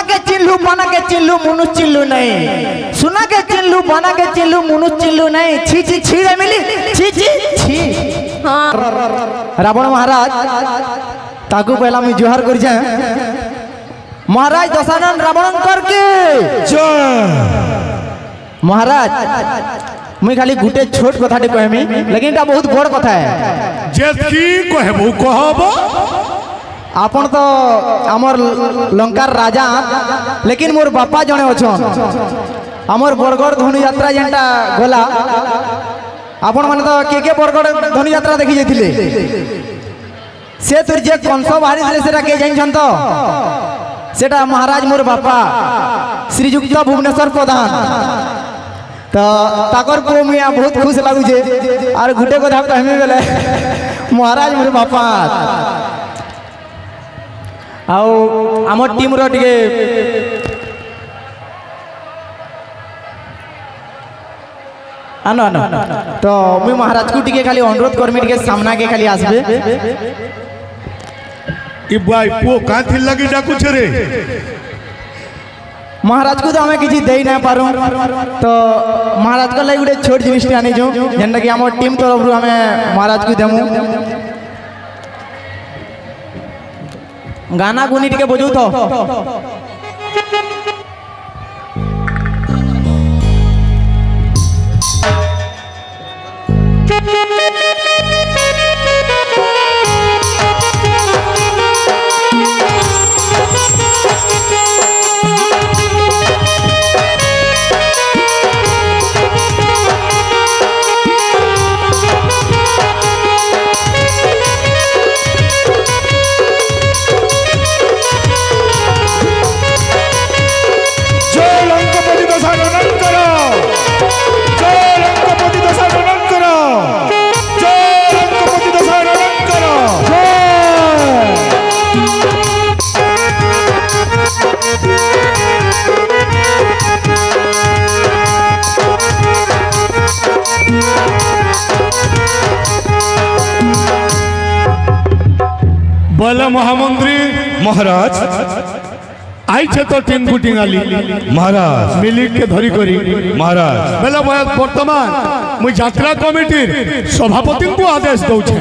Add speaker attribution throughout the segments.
Speaker 1: के चिल्लू बना के चिल्लू मुनुष चिल्लू नहीं सुना के चिल्लू बना के चिल्लू मुनुष चिल्लू नहीं छी छी छी रे मिली छी छी छी
Speaker 2: हाँ
Speaker 1: रावण महाराज ताकू पहला मैं जोहार कर जाए महाराज दशानन रावण करके महाराज मुई खाली गुटे छोट कथा कहमी लेकिन এটা बहुत बड़ कथा है
Speaker 3: जेतकी कहबो कहब
Speaker 1: आपन तो आमर लंकार राजा लेकिन मोर बापा जने अछन आमर बरगड़ धनु यात्रा जेंटा गला आपन माने तो के बरगड़ धनु यात्रा देखि जेथिले से तुर जे कंस बाहरी दिले सेटा के जाइन तो सेटा महाराज मोर बापा श्रीयुक्त भुवनेश्वर प्रधान तो ताकर को मिया बहुत खुश लागु छे और गुटे कथा कहमे बेले महाराज मोर बापा आओ आमर टीम रो टिके आनो आनो तो मुई महाराज को टिके खाली अनुरोध करमी टिके सामना के खाली आसबे
Speaker 3: ई बाई पो काथि लगी डाकू छरे
Speaker 1: महाराज को तो हमें किसी दे ना पारू तो महाराज को लगे गोटे छोट जिनिस आनी जो जेनटा कि आम टीम तरफ रू हमें महाराज को देमु गाना गुनी टिके बजू तो
Speaker 3: बोले महामंत्री
Speaker 4: महाराज
Speaker 3: आई छे तो टीम बुटिंग आली
Speaker 4: महाराज
Speaker 3: मिली के धरी करी
Speaker 4: महाराज
Speaker 3: बेला वर्तमान मुई यात्रा कमिटी सभापति को आदेश दउछे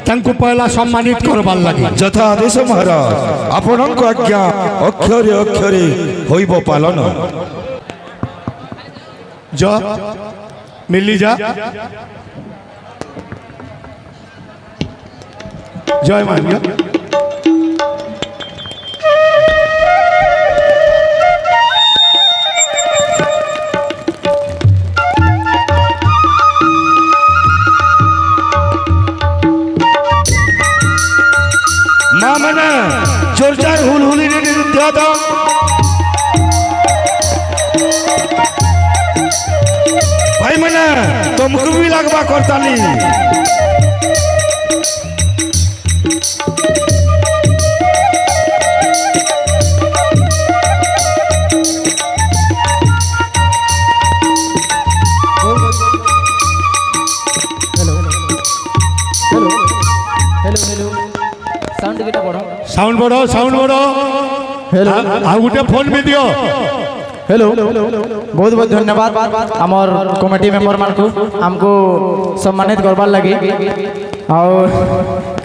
Speaker 3: तांको पहला सम्मानित करबार लागि
Speaker 4: यथा आदेश महाराज आपनक आज्ञा अक्षरे अक्षरे होइबो पालन
Speaker 3: जा मिली जा जय मान्य
Speaker 4: मामना जोरदार हुलहुली रे दिया दो भाई मना तुमको भी लगवा करताली
Speaker 3: साउंड बढ़ो
Speaker 1: हेलो
Speaker 3: आ गुटे फोन भी दियो
Speaker 1: हेलो बहुत बहुत धन्यवाद आमर कमिटी मेंबर मान को हमको सम्मानित करबार लगी और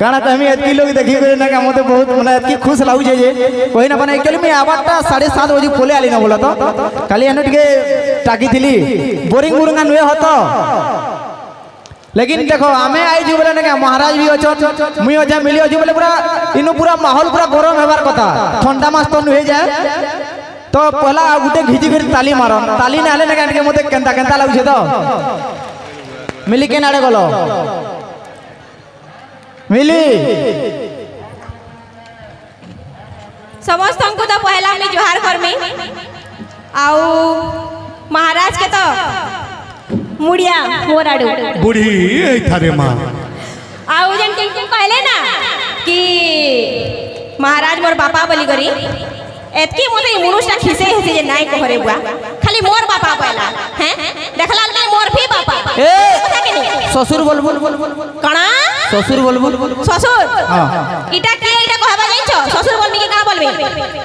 Speaker 1: काना कहमी एतकी लोग देखि करे ना का मते बहुत माने एतकी खुश लागु जे कोई ना बने एक्चुअली मैं आवाजटा 7:30 बजे खोले आली ना बोला तो खाली एने टिके टाकी थिली बोरिंग बुरंगा नुए होतो लेकिन देखो आमे आई जी बोले ना महाराज भी अछन मुई अजा मिली अजी बोले पूरा इनु पूरा माहौल पूरा गरम हेबार कथा ठंडा मास तो नुहे जाए तो पहला गुटे घिची फिर ताली मारन ताली ना हले ना के मते केंता केंता लागु छे तो मिली के नाडे गलो मिली
Speaker 2: समस्त को तो पहला मैं जोहार करमी आउ महाराज के तो मुड़िया मोराडू
Speaker 3: बुढ़ी थारे माँ
Speaker 2: आउ जन टिंग कहले ना कि महाराज मोर बापा बोली करी एतकी मते मनुष्य खिसे हिसे जे नाई कहरे बुआ खाली मोर बापा कहला हैं देखला के मोर भी बापा
Speaker 1: ए ससुर बोलबुल
Speaker 2: कणा
Speaker 1: ससुर बोलबुल
Speaker 2: ससुर
Speaker 1: हां
Speaker 2: इटा के इटा कहबा जाइछो ससुर बोलबी के का बोलबे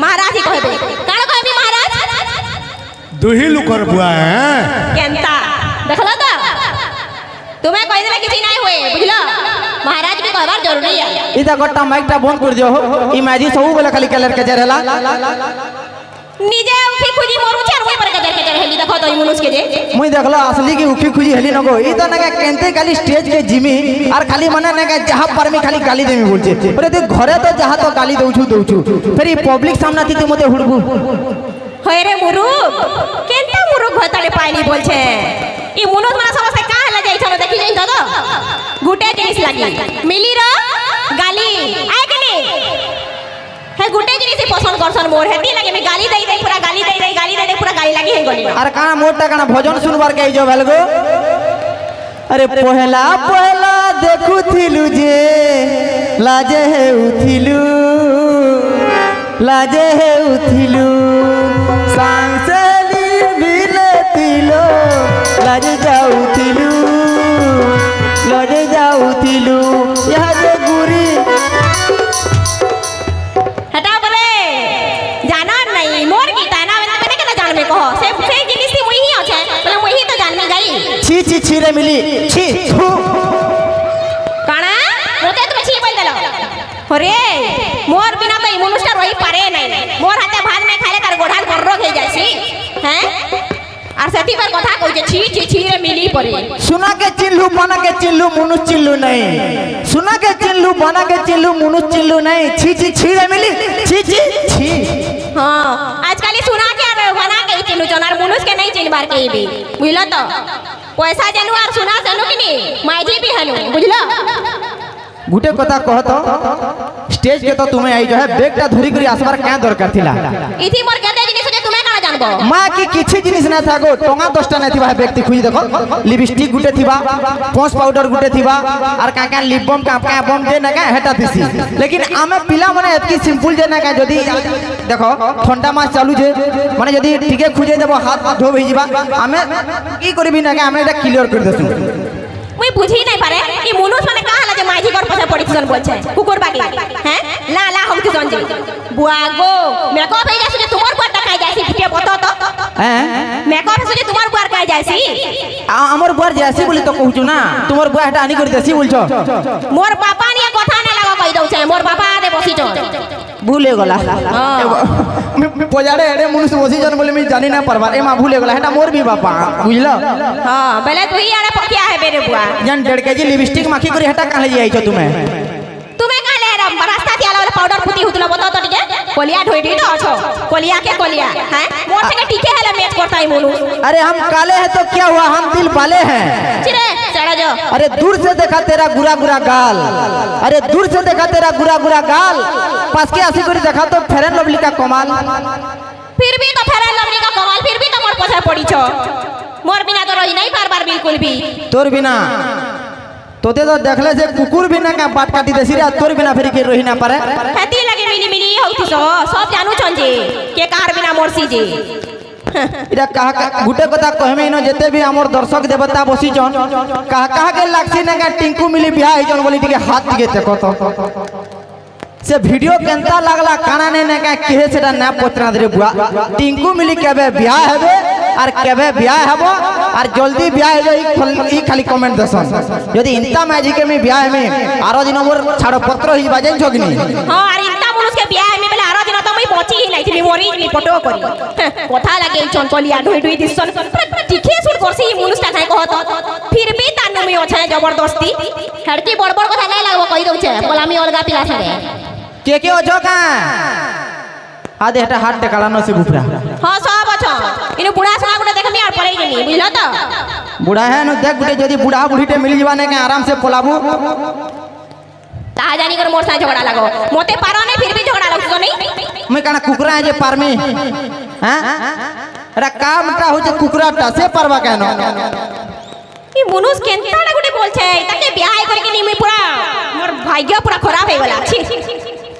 Speaker 2: महाराज ही कहबे काण कहबे
Speaker 3: দুহি লোকৰ বুয়া
Speaker 2: কেনতা দেখলো তো তুমি কই দিলে কিছু নাই হয়ে বুঝলো महाराज भी कहबार जरूरी है
Speaker 1: इता गट्टा माइकटा बंद कर दियो हो ई माजी सब बेला खाली कलर के जरेला
Speaker 2: নিজে উঠি খুঁজি মরুছি আর ওই পরে কাজার কাজার হেলি দেখো তো ইমুনুস के जे
Speaker 1: मुई देखलो असली की उखी खुजी हेली नको ई तो नका केनते खाली स्टेज के जिमी और खाली मने नका जहां पर में खाली गाली देमी बोलछे अरे तू घरे तो जहां तो गाली दउछु फिर ई पब्लिक सामने थी तू मते हुड़बू
Speaker 2: होय रे मुरुख केनता मुरुख भताले पाइली बोलछे ई मुनुस माना समस्या का हला जाई छलो देखि जाई दादा गुटे जिनिस लागी मिली रो गाली आय गली हे गुटे जिनिस पसंद करसन मोर हेती लागे मैं गाली दई पूरा गाली दई पूरा गाली लागी हे गली
Speaker 1: अरे काना मोटा काना भजन सुनबार के जो भेलगो अरे पहला पहला देखुथिलु जे लाजे हे उथिलु सांसली बिलतिलो लाजे जाउथिलु यह जे गुरी
Speaker 2: हटा बोले जाना नहीं मोर गीता ना मैंने केना जान में कहो से जिनिस थी वही আছে बोले वही तो जान में गई
Speaker 1: छी रे मिली छी थू
Speaker 2: काना मोते तुम छी बोल देलो अरे मोर बिना तो इमुनुष्टा रही पारे नहीं मोर हाथे भात में खाले कर गोढाल कररो खै जासी हैं আর সেটি पर কথা কইছে ছি রে মিলি পরে
Speaker 1: सुना के चिल्लू बना के चिल्लू मुनुस चिल्लू नहीं सुना के चिल्लू बना के चिल्लू मुनुस चिल्लू नहीं छी रे मिली छी
Speaker 2: हां आजकल सुना के और बना के चिल्लू चनार मुनुस के नहीं चिल्बार के भी बुझलो तो पैसा जानू और सुना जानू कि नहीं माइजी भी हनु बुझलो
Speaker 1: गुटे कथा कहतो स्टेज के तो तुम्हें आई जो है बैगटा धरी करी आसबार क्या दरकार थिला
Speaker 2: इथि मोर गदे जिनिस जे तुम्हें काना जानबो
Speaker 1: मां की किछि जिनिस ना थागो टोंगा 10टा नै थिबा व्यक्ति खुजी देखो लिपस्टिक गुटे थिबा पोंस पाउडर गुटे थिबा और का लिप बम का बम दे ना का हेटा थिसी लेकिन आमे पिला माने एतकी सिंपल जे ना का जदी देखो ठंडा मास चालू जे माने जदी ठीके खुजे देबो हाथ धो भई जिबा आमे की करबी ना का आमे एटा क्लियर कर देसु
Speaker 2: मुई बुझी नहीं पारे ई मुनुस माने कहाला जे माइजी घर पछे पड़िसन बोलछे कुकुर बागी हैं ला हम कि संजी बुआगो मेकअप हे जासी तुमर बुआ टकाई जासी फिटे बतो तो
Speaker 1: हैं
Speaker 2: मेकअप से तुमर बुआर काई जासी
Speaker 1: हमर बुआर जासी बोली तो कहूछु ना तुमर बुआ हटा आनी कर देसी बोलछो
Speaker 2: मोर पापा निया कथा नै लागा कहि दउ छे मोर पापा दे बसी जो
Speaker 1: भूले गला पोजाड़े एडे मुनुस बसी जन बोले मैं जानी ना परबार एमा भूले गला हेटा मोर भी बापा बुझलो
Speaker 2: हां बेले तू ही आड़े पकिया है बेरे बुआ
Speaker 1: जन 1.5 केजी लिपस्टिक माखी करी हेटा काले जे आइछो तुम्हें
Speaker 2: काले रम रास्ता तियाला वाला पाउडर पुती हुतलो बता तो टिके कोलिया ढोइडी न अछो कोलिया के कोलिया हैं मोर से टिके हैला मैच करता है मुनु
Speaker 1: अरे हम काले हैं तो क्या हुआ हम दिल वाले हैं
Speaker 2: चिरे चढ़ा जो
Speaker 1: अरे दूर से देखा तेरा गुरा गाल अरे दूर से देखा तेरा गुरा गाल पास के आसी करी देखा तो फेरन लवली का कमाल
Speaker 2: फिर भी तो फेरन लवली का कमाल फिर भी तो मोर पछे पड़ी छो मोर बिना तो रही नहीं बार बिल्कुल भी
Speaker 1: तोर बिना तोते तो देखले से कुकुर बिना का बात काटी देसी रे तोर बिना फेरी के रही ना पारे
Speaker 2: हेती लगे मिली होती सब जानू छन जे के कार बिना मोरसी जे
Speaker 1: इरा कहा गुटे कथा कहमे न जेते भी हमर दर्शक देवता बसी जन कहा के लागसी ना का टिंकू मिली बियाह है जन बोली टिके हाथ दिगे ते कत से वीडियो केनता लागला काना ने का केहे सेटा ना पत्रा रे बुआ टिंकू मिली केबे बियाह हेबे और केबे बियाह हेबो और जल्दी बियाह हे ई खाली कमेंट दसन यदि इंता मैजिक में बियाह में आरो दिन मोर छाड़ो पत्र ही बाजे जगनी
Speaker 2: हां और इंता मुनुस के बियाह में बेला आरो दिन तो मई पची ही नहीं थी मोरी नी फोटो करी कथा लागे चन कोलिया ढोई दिसन टिके सुर करसी मुनुस का काई कहत फिर भी तानु में ओछे जबरदस्ती हड़की बड़ कथा नहीं लागबो कहि दउ छे बोलामी अलगा पिला सरे
Speaker 1: के ओजो का आधे हटा हाथ टेकाला न से बुपरा
Speaker 2: हां सब अच्छा इनु बुढ़ा सुना गुटे देखमी और पड़े गनी बुझलो तो
Speaker 1: बुढ़ा है न देख गुटे जदी बुढ़ा बुढ़ीटे मिल जवाने के आराम से पोलाबू
Speaker 2: ता जानी कर मोर सा झगड़ा लागो मोते पारो नहीं फिर भी झगड़ा लगतो नहीं
Speaker 1: मैं कहना कुकरा है जे पारमी हैं अरे कामटा हो जे कुकराटा से परवा कहनो
Speaker 2: ई मुनुस केनता गुटे बोल छे ताके बियाह करके नी मैं पूरा मोर भाग्य पूरा खराब हे गला छी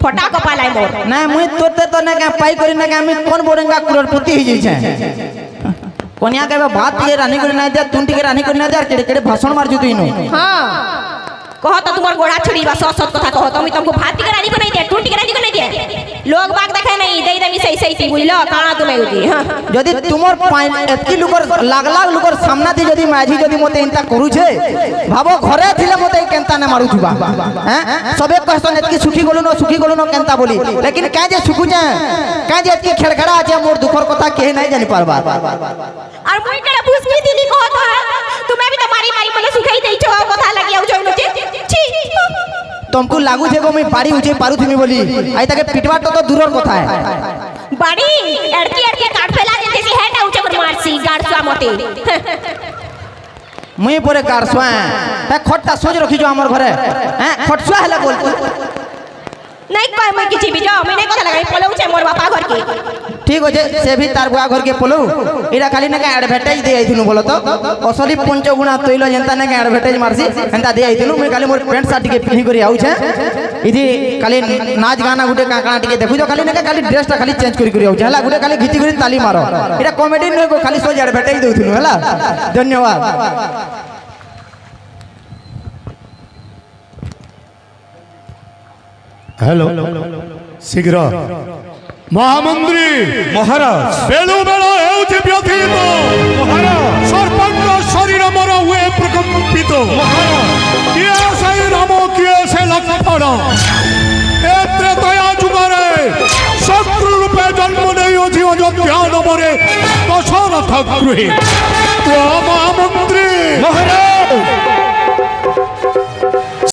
Speaker 2: फटा कपाल आइ मोर
Speaker 1: ना मुई तोते तो ना का पाई करी ना का मैं कोन बोरेंगा करोड़पति ही जई छे कोनिया के बात ये रानी करी ना दे तुंटी के रानी करी ना दे केड़े केड़े भाषण मार जु तू इनु
Speaker 2: हां कहो तो तुम्हार गोड़ा छुड़ी बा सच सच कथा कहो तो मैं तुमको भात टिका रानी को नहीं दे टूटी के रानी को नहीं दे लोग बाग देखे नहीं दे दे सही सही थी बुझलो काना तुम्हें उठी हां
Speaker 1: যদি তোমার এতকি লোকর লাখ লাখ লোকর সামনা দি যদি মাঝি যদি মতে ইনতা করুছে ভাবো ঘরে থিলে মতে কেনতা না মারুথিবা হ্যাঁ সবে কহসন এতকি সুখী গলু ন কেনতা বলি লেকিন কাই যে সুখুছে কাই যে এতকি খেড়খড়া আছে মোর দুঃখর কথা কে নাই জানি পারবা
Speaker 2: और मुई केड़ा बुझबी दिली कहत तुम्हें भी तो मारी मारी मने सुखाई देई छो कथा लागि आउ जइनो छी
Speaker 1: तुमको लागू छे गो मैं बाड़ी उठे पारू थी बोली आई ताके पिटवा तो दूरर कथा है
Speaker 2: बाड़ी एड़की एड़की काट फेला देते सी हेटा उचे पर मारसी गाड़सा मते
Speaker 1: मुई परे गारसवा है खट्टा सोच रखी जो हमर घरे हैं खटसवा हला बोल
Speaker 2: नहीं कह मैं किछि भी जाओ मैं नहीं कथा लगाई पलो उचे मोर बापा घर के
Speaker 1: ठीक हो जे से भी तार बुआ घर के पलो इरा खाली ना एडवर्टाइज दे आइथुनु बोलो तो असली पंचगुणा तैल जनता ना एडवर्टाइज मारसी एंता दे आइथुनु मैं खाली मोर पैंट शर्ट के पिनी करी आउ छे इदी खाली नाच गाना गुटे काना टिके देखु जो खाली ना खाली ड्रेस ता खाली चेंज करी आउ छे हला गुटे खाली घिची करी ताली मारो इरा कॉमेडी न को खाली सोज एडवर्टाइज देउथुनु हला धन्यवाद
Speaker 3: हेलो शीघ्र महामंत्री
Speaker 4: মহারাজ
Speaker 3: बेलू बेलो हेउछि व्यथित
Speaker 4: মহারাজ
Speaker 3: सरपंच शरीर मोर हुए प्रकंपित किए से राम किए से लक्ष्मण एत्रे दया जुगरे शत्रु रूपे जन्म नहीं अछि अयोध्या नगरे दशरथ गृहे महामंत्री
Speaker 4: মহারাজ